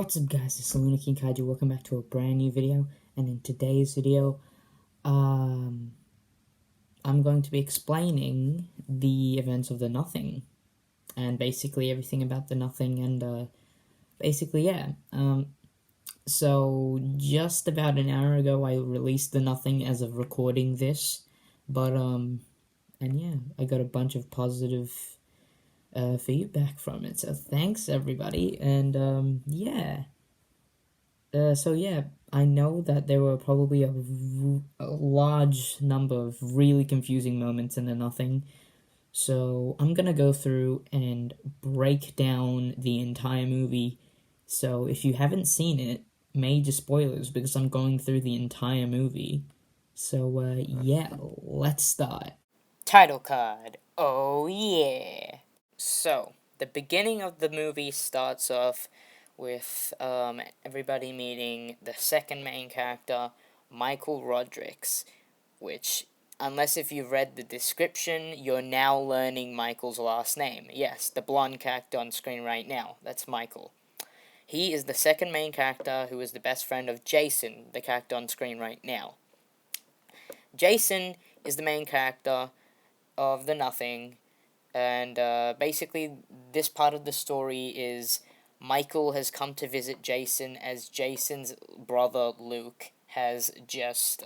What's up guys, it's Asylum King Kaiju. Welcome back to a brand new video, and in today's video, I'm going to be explaining the events of the Nothing, and basically everything about the Nothing, and so just about an hour ago I released the Nothing as of recording this, but I got a bunch of positive feedback from it, so thanks everybody, and I know that there were probably a large number of really confusing moments in the Nothing, so I'm gonna go through and break down the entire movie. So if you haven't seen it, major spoilers because I'm going through the entire movie. So let's start. Title card. Oh yeah. So, the beginning of the movie starts off with everybody meeting the second main character, Michael Rodriguez, which, unless if you've read the description, you're now learning Michael's last name. Yes, the blonde character on screen right now, that's Michael. He is the second main character who is the best friend of Jason, the character on screen right now. Jason is the main character of The Nothing, and basically this part of the story is Michael has come to visit Jason as Jason's brother Luke has just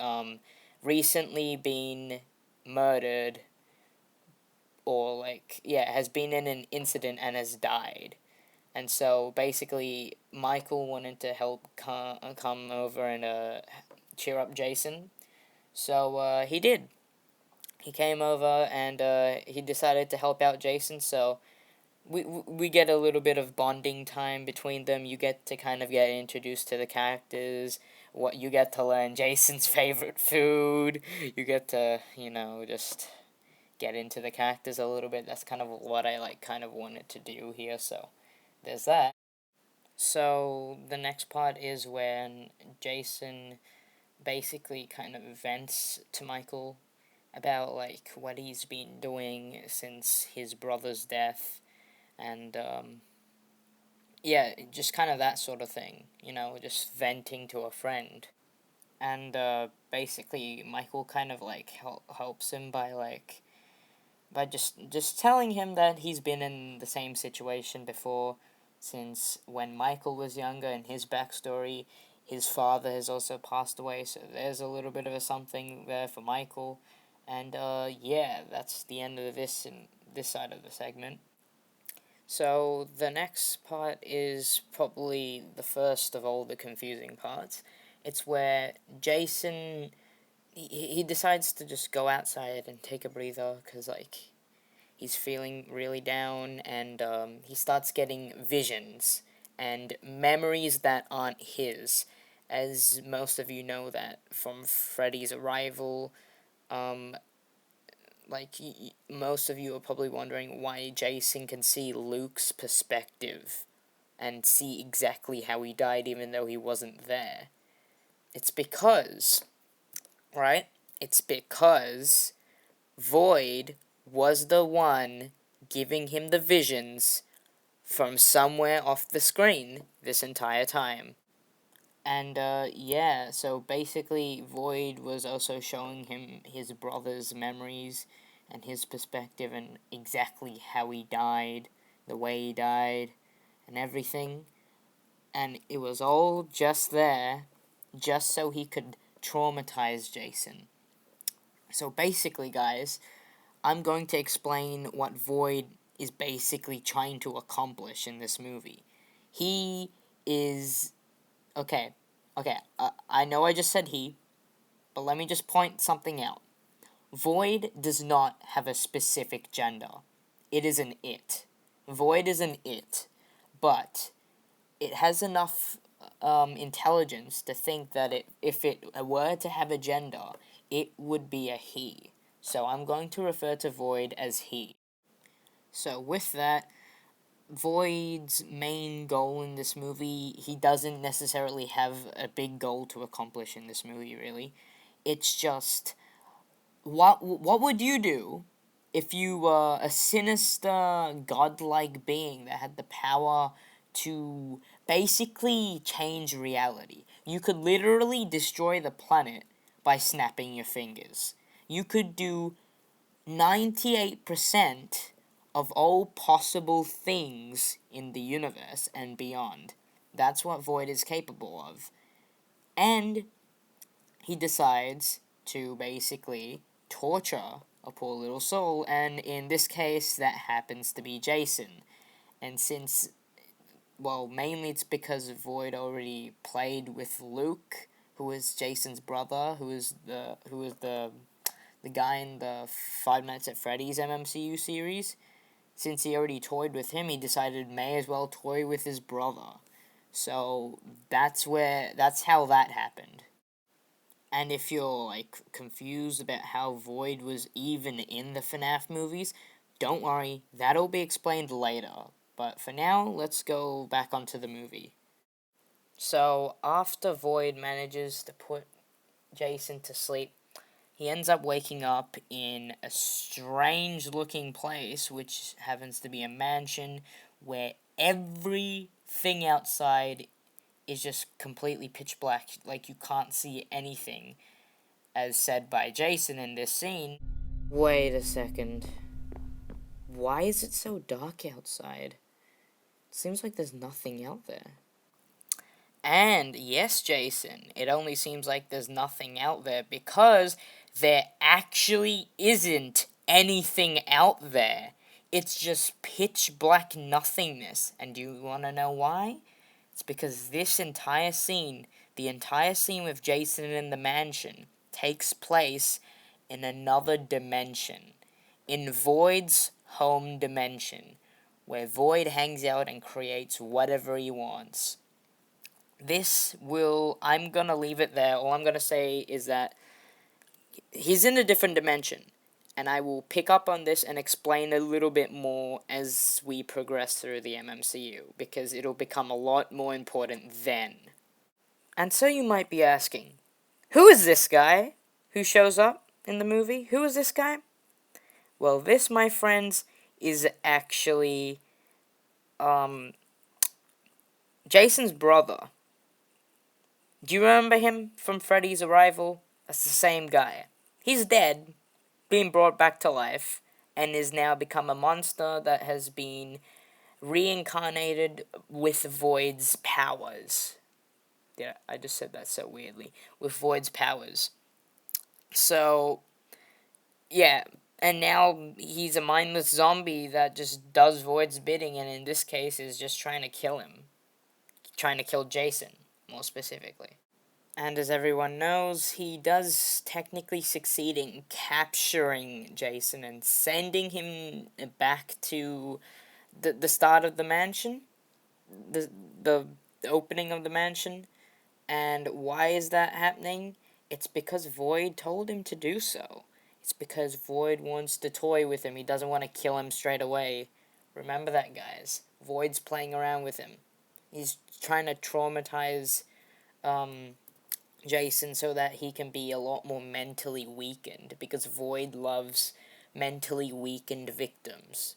recently been murdered, or has been in an incident and has died. And so basically Michael wanted to help come over and cheer up Jason. So he did. He came over and he decided to help out Jason, so we get a little bit of bonding time between them. You get to kind of get introduced to the characters. What you get to learn Jason's favorite food. You get to, just get into the characters a little bit. That's kind of what I kind of wanted to do here, so there's that. So the next part is when Jason basically kind of vents to Michael about what he's been doing since his brother's death, and just kind of that sort of thing, just venting to a friend. And basically Michael kind of helps him by just telling him that he's been in the same situation before, since when Michael was younger. In his backstory, his father has also passed away, so there's a little bit of a something there for Michael. And that's the end of this in this side of the segment. So the next part is probably the first of all the confusing parts. It's where Jason, he decides to just go outside and take a breather because he's feeling really down, and he starts getting visions and memories that aren't his. As most of you know that from Freddy's arrival, most of you are probably wondering why Jason can see Luke's perspective and see exactly how he died even though he wasn't there. It's because, right? It's because Void was the one giving him the visions from somewhere off the screen this entire time. And so basically Void was also showing him his brother's memories and his perspective and exactly how he died, the way he died, and everything. And it was all just there, just so he could traumatize Jason. So basically, guys, I'm going to explain what Void is basically trying to accomplish in this movie. He is... Okay, I know I just said he, but let me just point something out. Void does not have a specific gender. It is an it. Void is an it, but it has enough intelligence to think that if it were to have a gender, it would be a he. So I'm going to refer to Void as he. So with that, Void's main goal in this movie, he doesn't necessarily have a big goal to accomplish in this movie, really. It's just, what would you do if you were a sinister, godlike being that had the power to basically change reality. You could literally destroy the planet by snapping your fingers. You could do 98% of all possible things in the universe and beyond. That's what Void is capable of. And he decides to basically torture a poor little soul, and in this case, that happens to be Jason. And since, well, mainly it's because Void already played with Luke, who is Jason's brother, who is the guy in the Five Nights at Freddy's MMCU series. Since he already toyed with him, he decided may as well toy with his brother. So that's how that happened. And if you're, like, confused about how Void was even in the FNAF movies, don't worry, that'll be explained later. But for now, let's go back onto the movie. So, after Void manages to put Jason to sleep, he ends up waking up in a strange-looking place, which happens to be a mansion, where everything outside is just completely pitch black, like you can't see anything, as said by Jason in this scene. Wait a second. Why is it so dark outside? It seems like there's nothing out there. And yes, Jason, it only seems like there's nothing out there because there actually isn't anything out there. It's just pitch black nothingness. And do you want to know why? It's because this entire scene, the entire scene with Jason in the mansion, takes place in another dimension. In Void's home dimension, where Void hangs out and creates whatever he wants. I'm gonna leave it there. All I'm gonna say is that he's in a different dimension. And I will pick up on this and explain a little bit more as we progress through the MMCU, because it'll become a lot more important then. And so you might be asking, who is this guy who shows up in the movie? Who is this guy? Well, this, my friends, is actually Jason's brother. Do you remember him from Freddy's Arrival? That's the same guy. He's dead, being brought back to life, and is now become a monster that has been reincarnated with Void's powers. Yeah, I just said that so weirdly. With Void's powers. So, yeah, and now he's a mindless zombie that just does Void's bidding, and in this case is just trying to kill him. Trying to kill Jason, more specifically. And as everyone knows, he does technically succeed in capturing Jason and sending him back to the start of the mansion, the opening of the mansion. And why is that happening? It's because Void told him to do so. It's because Void wants to toy with him. He doesn't want to kill him straight away. Remember that, guys. Void's playing around with him. He's trying to traumatize Jason so that he can be a lot more mentally weakened, because Void loves mentally weakened victims.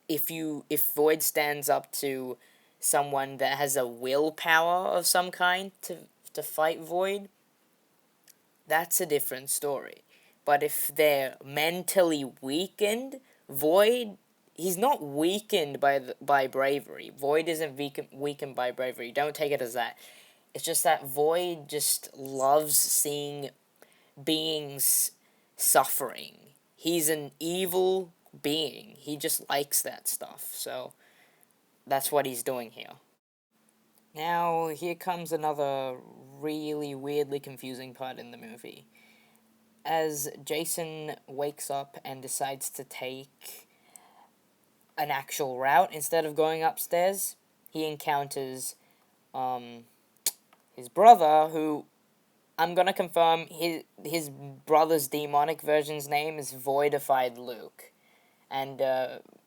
If Void stands up to someone that has a willpower of some kind to fight Void, that's a different story. But if they're mentally weakened, Void, he's not weakened by bravery. Void isn't weakened by bravery. Don't take it as that. It's just that Void just loves seeing beings suffering. He's an evil being. He just likes that stuff. So that's what he's doing here. Now, here comes another really weirdly confusing part in the movie. As Jason wakes up and decides to take an actual route instead of going upstairs, he encounters his brother, who I'm gonna confirm his brother's demonic version's name is Voidified Luke. And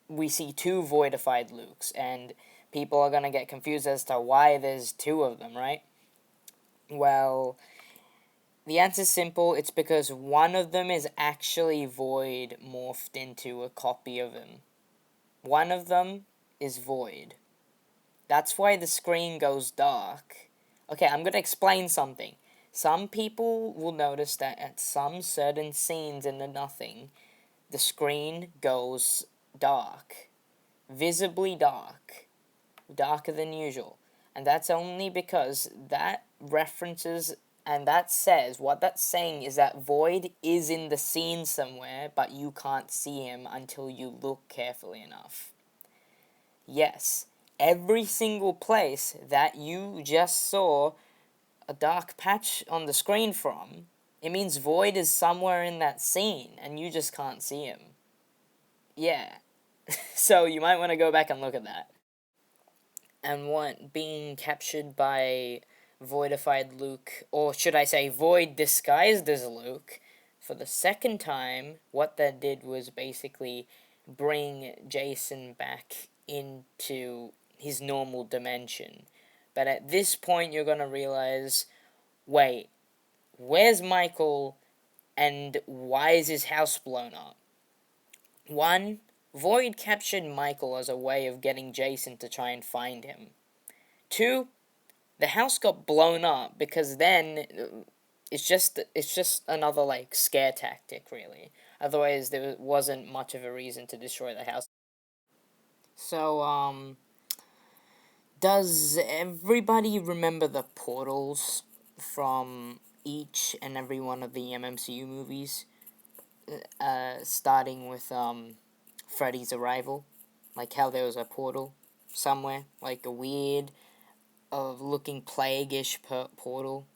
we see two Voidified Lukes, and people are gonna get confused as to why there's two of them, right? Well, the answer's simple. It's because one of them is actually Void morphed into a copy of him. One of them is Void. That's why the screen goes dark. Okay, I'm gonna explain something. Some people will notice that at some certain scenes in the Nothing, the screen goes dark. Visibly dark. Darker than usual. And that's only because that references and that says, what that's saying is that Void is in the scene somewhere, but you can't see him until you look carefully enough. Yes, every single place that you just saw a dark patch on the screen from, it means Void is somewhere in that scene and you just can't see him. Yeah. So you might want to go back and look at that. And what being captured by voidified Luke, or should I say Void disguised as Luke, for the second time, what that did was basically bring Jason back into his normal dimension. But at this point, you're going to realize, wait, where's Michael and why is his house blown up? One, Void captured Michael as a way of getting Jason to try and find him. Two, the house got blown up because then it's just another like scare tactic really. Otherwise there wasn't much of a reason to destroy the house. So does everybody remember the portals from each and every one of the MMCU movies? Starting with Freddy's arrival, like how there was a portal somewhere, like a weird of looking plague-ish portal.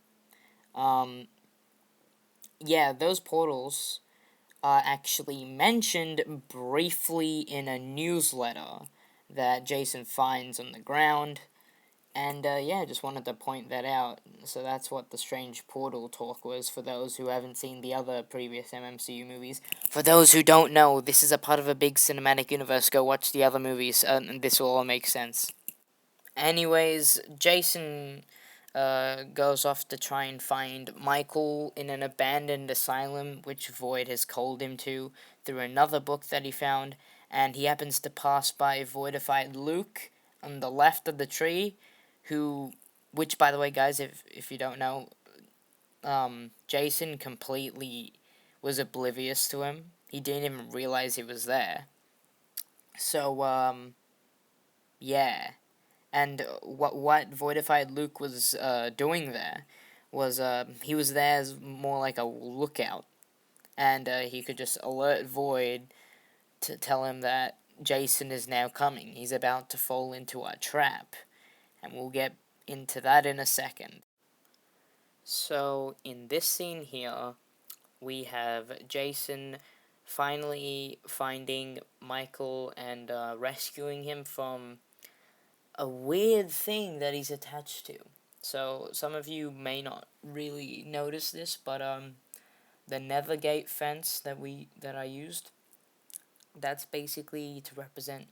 Um, yeah, those portals are actually mentioned briefly in a newsletter that Jason finds on the ground. And yeah, just wanted to point that out. So that's what the strange portal talk was for those who haven't seen the other previous MMCU movies. For those who don't know, this is a part of a big cinematic universe. Go watch the other movies, and this will all make sense. Anyways, Jason goes off to try and find Michael in an abandoned asylum, which Void has called him to through another book that he found, and he happens to pass by Voidified Luke on the left of the tree, which by the way, guys, if you don't know, Jason completely was oblivious to him. He didn't even realize he was there. So, yeah. And what Voidified Luke was doing there was he was there as more like a lookout, and he could just alert Void to tell him that Jason is now coming. He's about to fall into our trap, and we'll get into that in a second. So in this scene here, we have Jason finally finding Michael and rescuing him from a weird thing that he's attached to. So some of you may not really notice this, but the Nethergate fence that I used, that's basically to represent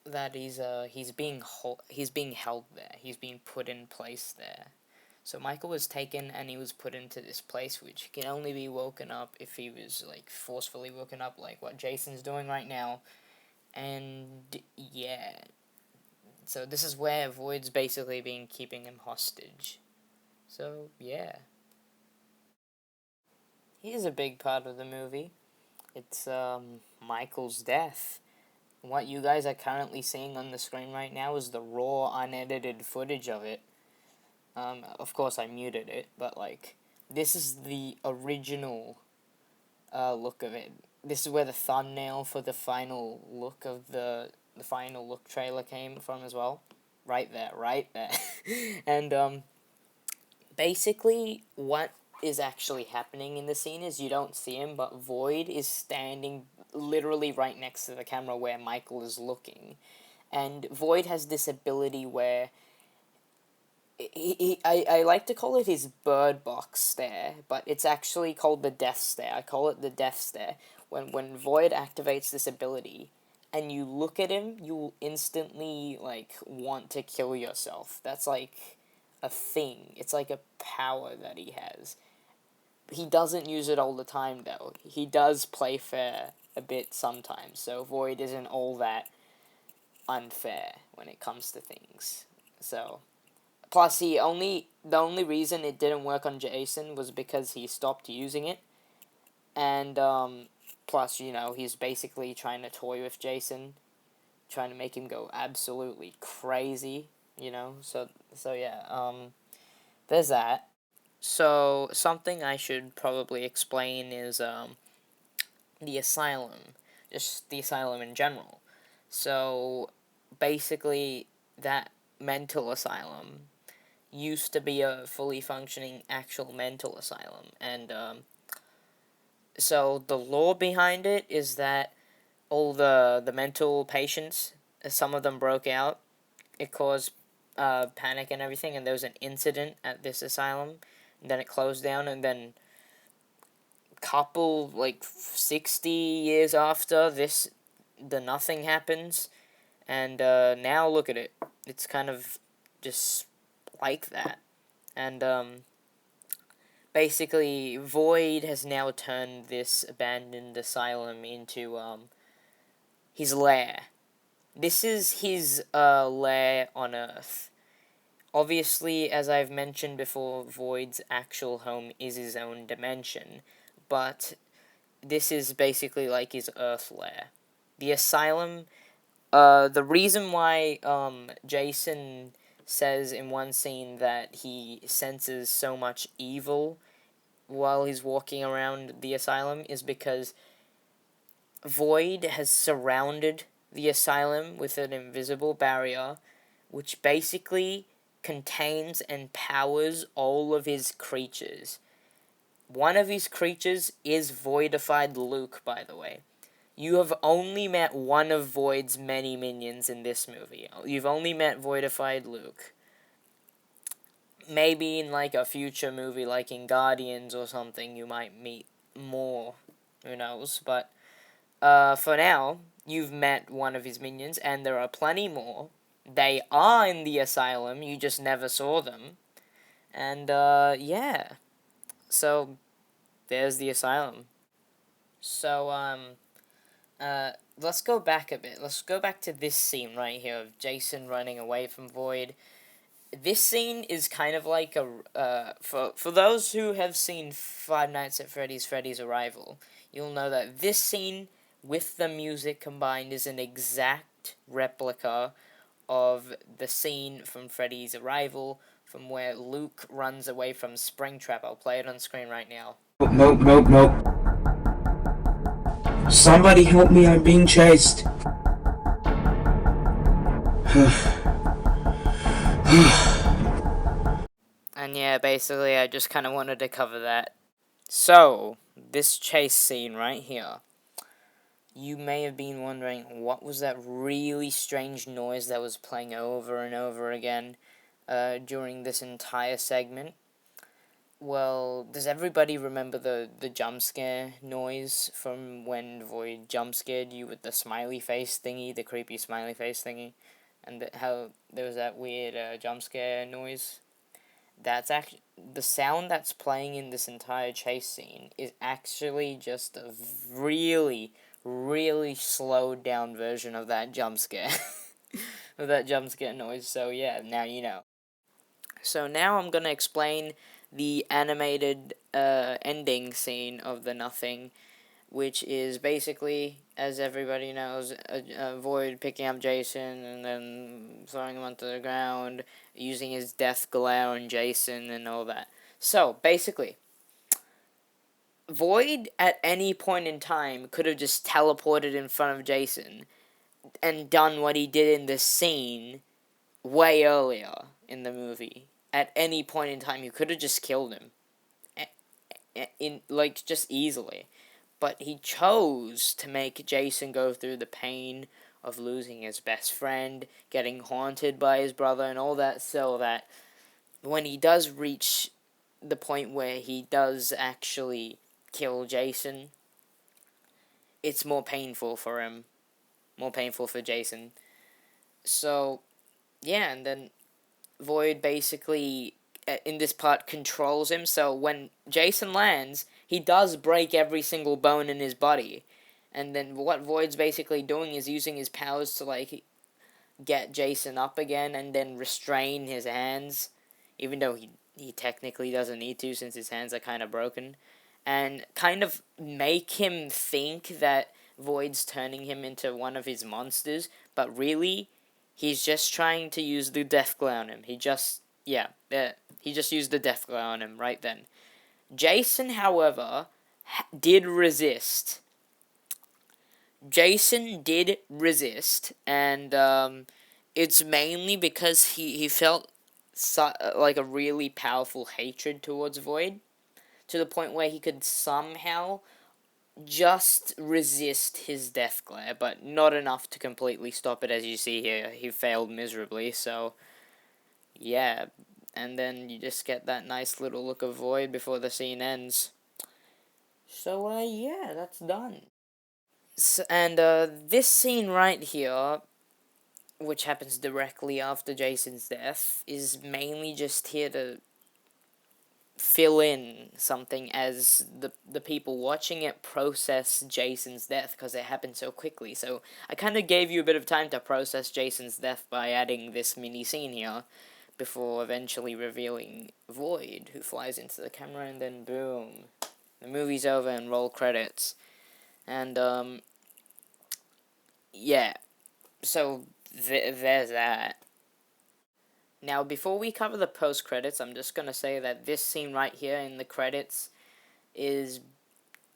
that he's being held there. He's being put in place there. So Michael was taken and he was put into this place which can only be woken up if he was like forcefully woken up, like what Jason's doing right now. And yeah, so this is where Void's basically been keeping him hostage. So, yeah. Here's a big part of the movie. It's Michael's death. What you guys are currently seeing on the screen right now is the raw, unedited footage of it. Of course, I muted it, but like, this is the original look of it. This is where the thumbnail for the final look of the final look trailer came from as well. Right there, right there. And basically what is actually happening in the scene is you don't see him, but Void is standing literally right next to the camera where Michael is looking. And Void has this ability where I like to call it his bird box stare, but it's actually called the death stare. I call it the death stare. When Void activates this ability and you look at him, you instantly like want to kill yourself. That's like a thing. It's like a power that he has. He doesn't use it all the time though. He does play fair a bit sometimes. So Void isn't all that unfair when it comes to things. So, plus the only reason it didn't work on Jason was because he stopped using it, and plus he's basically trying to toy with Jason, trying to make him go absolutely crazy. So yeah. There's that. So something I should probably explain is the asylum, just the asylum in general. So basically, that mental asylum used to be a fully functioning actual mental asylum, and so the law behind it is that all the mental patients, some of them broke out. It caused panic and everything, and there was an incident at this asylum, and then it closed down, and then couple, like 60 years after this, the nothing happens, and now look at it. It's kind of just like that. And basically, Void has now turned this abandoned asylum into his lair. This is his lair on Earth. Obviously, as I've mentioned before, Void's actual home is his own dimension, but this is basically like his Earth lair. The asylum, the reason why Jason says in one scene that he senses so much evil while he's walking around the asylum is because Void has surrounded the asylum with an invisible barrier, which basically contains and powers all of his creatures. One of his creatures is Voidified Luke, by the way. You have only met one of Void's many minions in this movie. You've only met Voidified Luke. Maybe in like a future movie, like in Guardians or something, you might meet more. Who knows? But for now, you've met one of his minions, and there are plenty more. They are in the asylum, you just never saw them. And yeah. So there's the asylum. So let's go back a bit. Let's go back to this scene right here of Jason running away from Void. This scene is kind of like for those who have seen Five Nights at Freddy's Arrival, you'll know that this scene with the music combined is an exact replica of the scene from Freddy's Arrival, from where Luke runs away from Springtrap. I'll play it on screen right now. Nope, nope, nope. Somebody help me, I'm being chased. And yeah, basically I just kind of wanted to cover that. So, this chase scene right here. You may have been wondering, what was that really strange noise that was playing over and over again during this entire segment? Well, does everybody remember the jump scare noise from when Void jump scared you with the smiley face thingy, the creepy smiley face thingy? And how there was that weird jump scare noise? That's actually the sound that's playing in this entire chase scene is actually just a really, really slowed down version of that jump scare. Of that jump scare noise. So yeah, now you know. So now I'm gonna explain the animated ending scene of The Nothing, which is basically, as everybody knows, a Void picking up Jason and then throwing him onto the ground, using his death glare on Jason and all that. So, basically, Void at any point in time could have just teleported in front of Jason and done what he did in this scene way earlier in the movie. At any point in time, he could have just killed him. Just easily. But he chose to make Jason go through the pain of losing his best friend, getting haunted by his brother, and all that, so that when he does reach the point where he does actually kill Jason, it's more painful for him. More painful for Jason. So, yeah, and then Void basically, in this part, controls him, so when Jason lands, he does break every single bone in his body. And then what Void's basically doing is using his powers to, get Jason up again and then restrain his hands, even though he technically doesn't need to since his hands are kind of broken, and kind of make him think that Void's turning him into one of his monsters, but really, he's just trying to use the death glare on him. He just used the death glare on him right then. Jason, however, did resist. Jason did resist, and it's mainly because he felt like a really powerful hatred towards Void, to the point where he could somehow just resist his death glare, but not enough to completely stop it. As you see here, he failed miserably, so yeah. And then you just get that nice little look of Void before the scene ends. So, yeah, that's done. So, and this scene right here, which happens directly after Jason's death, is mainly just here to fill in something as the people watching it process Jason's death, because it happened so quickly. So I kind of gave you a bit of time to process Jason's death by adding this mini scene here, before eventually revealing Void, who flies into the camera, and then boom, the movie's over and roll credits. And yeah, so there's that. Now, before we cover the post-credits, I'm just going to say that this scene right here in the credits is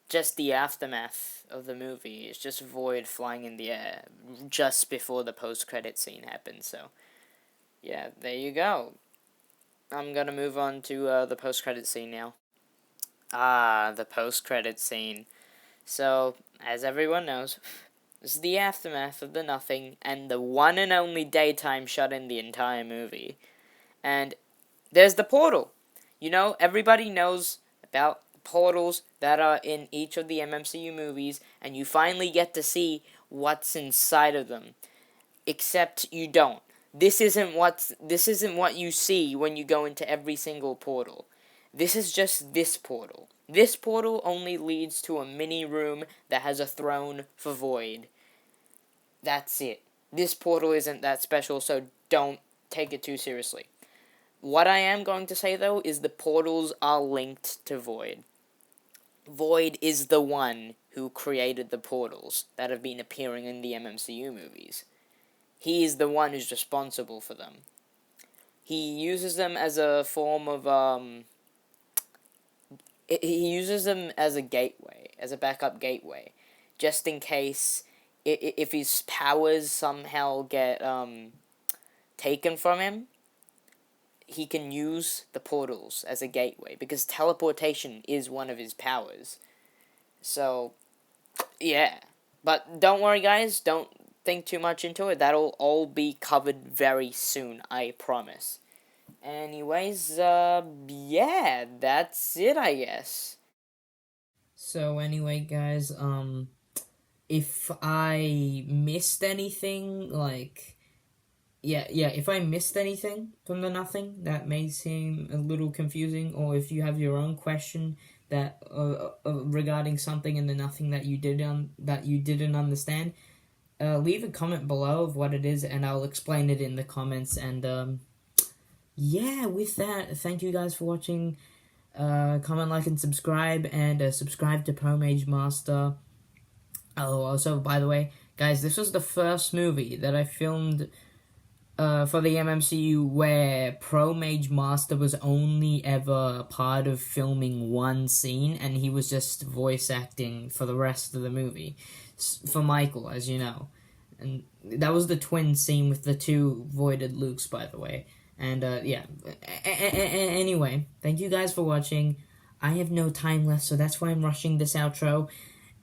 just the aftermath of the movie. It's just Void flying in the air just before the post-credit scene happens. So, yeah, there you go. I'm going to move on to the post-credit scene now. The post-credit scene. So, as everyone knows, this is the aftermath of the Nothing, and the one and only daytime shot in the entire movie. And there's the portal. You know, everybody knows about portals that are in each of the MMCU movies, and you finally get to see what's inside of them. Except you don't. This isn't what you see when you go into every single portal. This is just this portal. This portal only leads to a mini room that has a throne for Void. That's it. This portal isn't that special, so don't take it too seriously. What I am going to say, though, is the portals are linked to Void. Void is the one who created the portals that have been appearing in the MMCU movies. He is the one who's responsible for them. He uses them as a form of, he uses them as a gateway, as a backup gateway, just in case if his powers somehow get taken from him, he can use the portals as a gateway, because teleportation is one of his powers. So, yeah. But don't worry, guys, don't think too much into it. That'll all be covered very soon, I promise. Anyways, yeah, that's it, I guess. So anyway, guys, if I missed anything, like, if I missed anything from the Nothing that may seem a little confusing, or if you have your own question that regarding something in the Nothing that you didn't understand, leave a comment below of what it is, and I'll explain it in the comments. And yeah, with that, thank you guys for watching. Comment, like, and subscribe, and subscribe to Pro Mage Master. Oh, also, by the way, guys, this was the first movie that I filmed for the MMCU where Pro Mage Master was only ever part of filming one scene, and he was just voice acting for the rest of the movie. For Michael, as you know. And that was the twin scene with the two voided Lukes, by the way. And, yeah. Anyway, thank you guys for watching. I have no time left, so that's why I'm rushing this outro.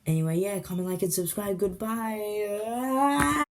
Anyway, yeah, comment, like, and subscribe. Goodbye.